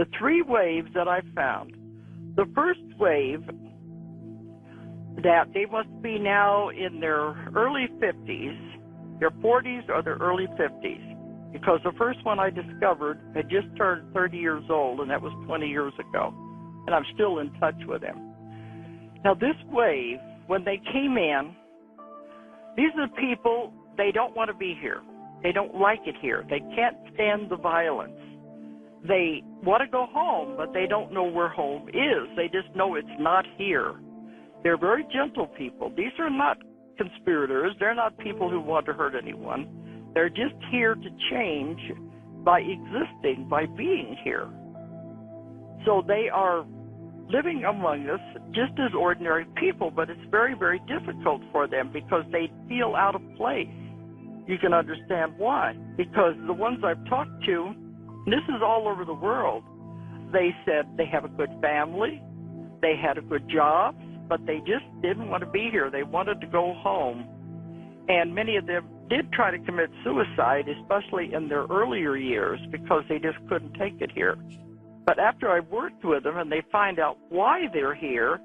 the three waves that I found. The first wave, that they must be now in their early 50s, their 40s or their early 50s, because the first one I discovered had just turned 30 years old, and that was 20 years ago, and I'm still in touch with him. Now this wave, when they came in, these are the people, they don't want to be here. They don't like it here. They can't stand the violence. They want to go home, but they don't know where home is. They just know it's not here. They're very gentle people. These are not conspirators. They're not people who want to hurt anyone. They're just here to change by existing, by being here. So they are living among us just as ordinary people, but it's very, very difficult for them because they feel out of place. You can understand why. Because the ones I've talked to, and this is all over the world, they said they have a good family, they had a good job, but they just didn't want to be here. They wanted to go home. And many of them did try to commit suicide, especially in their earlier years, because they just couldn't take it here. But after I worked with them and they find out why they're here,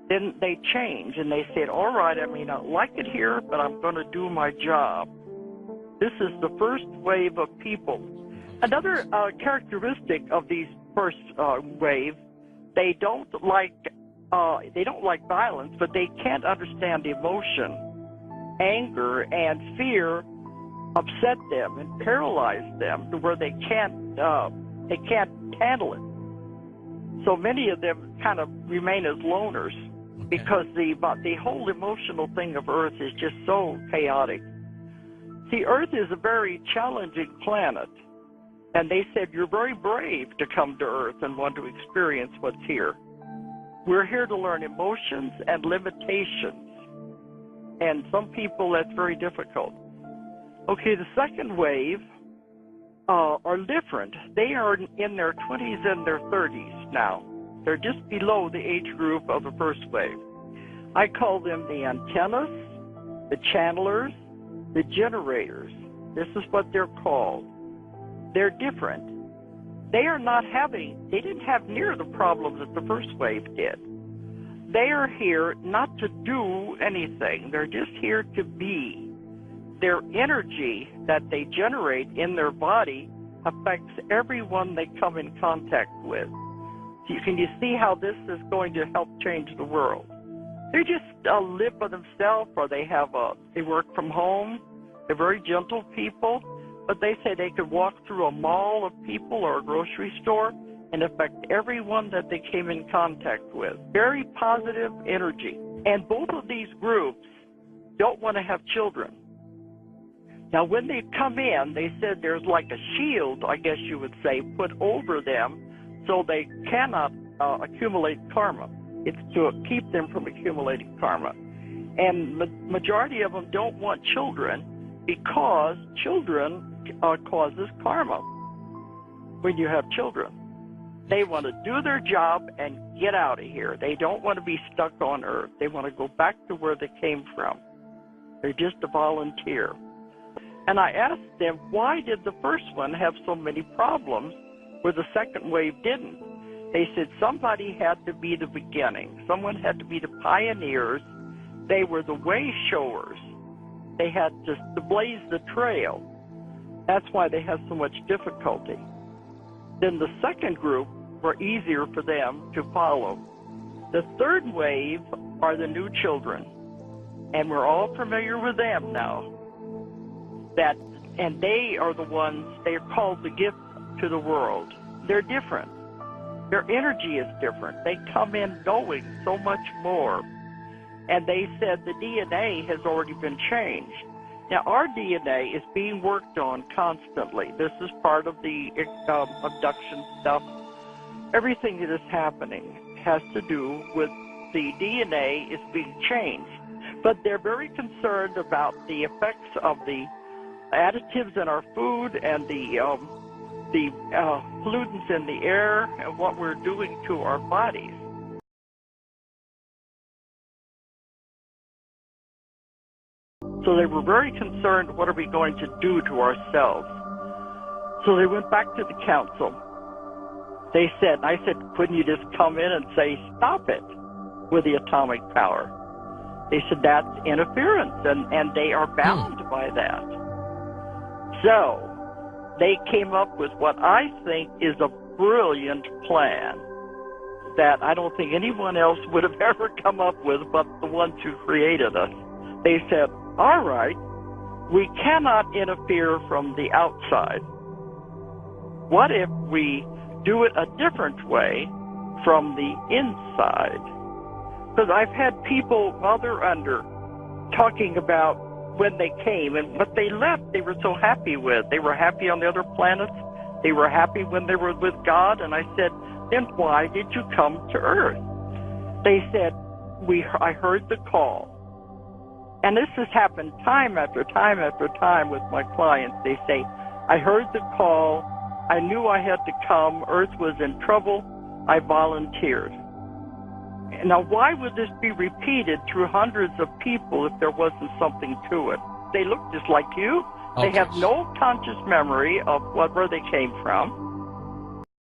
then they change and they said, all right, I may not like it here, but I'm going to do my job. This is the first wave of people. Another characteristic of these first wave, they don't like violence, but they can't understand emotion. Anger and fear upset them and paralyze them to where they can't handle it. So many of them kind of remain as loners because the whole emotional thing of Earth is just so chaotic. See, Earth is a very challenging planet, and they said you're very brave to come to Earth and want to experience what's here. We're here to learn emotions and limitations, and some people that's very difficult. Okay, the second wave are different. They are in their 20s and their 30s now. They're just below the age group of the first wave. I call them the antennas, the channelers, the generators. This is what they're called. They're different. They didn't have near the problems that the first wave did. They are here not to do anything. They're just here to be. Their energy that they generate in their body affects everyone they come in contact with. Can you see how this is going to help change the world? They just live by themselves, or they work from home. They're very gentle people, but they say they could walk through a mall of people or a grocery store and affect everyone that they came in contact with. Very positive energy. And both of these groups don't want to have children. Now, when they come in, they said there's like a shield, I guess you would say, put over them so they cannot accumulate karma. It's to keep them from accumulating karma. And majority of them don't want children because children causes karma when you have children. They want to do their job and get out of here. They don't want to be stuck on Earth. They want to go back to where they came from. They're just a volunteer. And I asked them, why did the first one have so many problems where the second wave didn't? They said somebody had to be the beginning. Someone had to be the pioneers. They were the way showers. They had to blaze the trail. That's why they had so much difficulty. Then the second group were easier for them to follow. The third wave are the new children, and we're all familiar with them now. And they are the ones, they are called the gift to the world. They're different. Their energy is different. They come in knowing so much more. And they said the DNA has already been changed. Now, our DNA is being worked on constantly. This is part of the abduction stuff. Everything that is happening has to do with the DNA is being changed. But they're very concerned about the effects of the additives in our food and the pollutants in the air and what we're doing to our bodies. So they were very concerned, what are we going to do to ourselves? So they went back to the council. They said, I said, couldn't you just come in and say, stop it with the atomic power? They said, that's interference, and they are bound by that. So they came up with what I think is a brilliant plan that I don't think anyone else would have ever come up with but the ones who created us. They said, all right, we cannot interfere from the outside. What if we do it a different way from the inside? Because I've had people, while they're under, talking about when they came and what they left, they were so happy with. They were happy on the other planets. They were happy when they were with God. And I said, then why did you come to Earth? They said, I heard the call. And this has happened time after time after time with my clients. They say, I heard the call. I knew I had to come. Earth was in trouble. I volunteered. Now, why would this be repeated through hundreds of people if there wasn't something to it? They look just like you. They have no conscious memory of where they came from.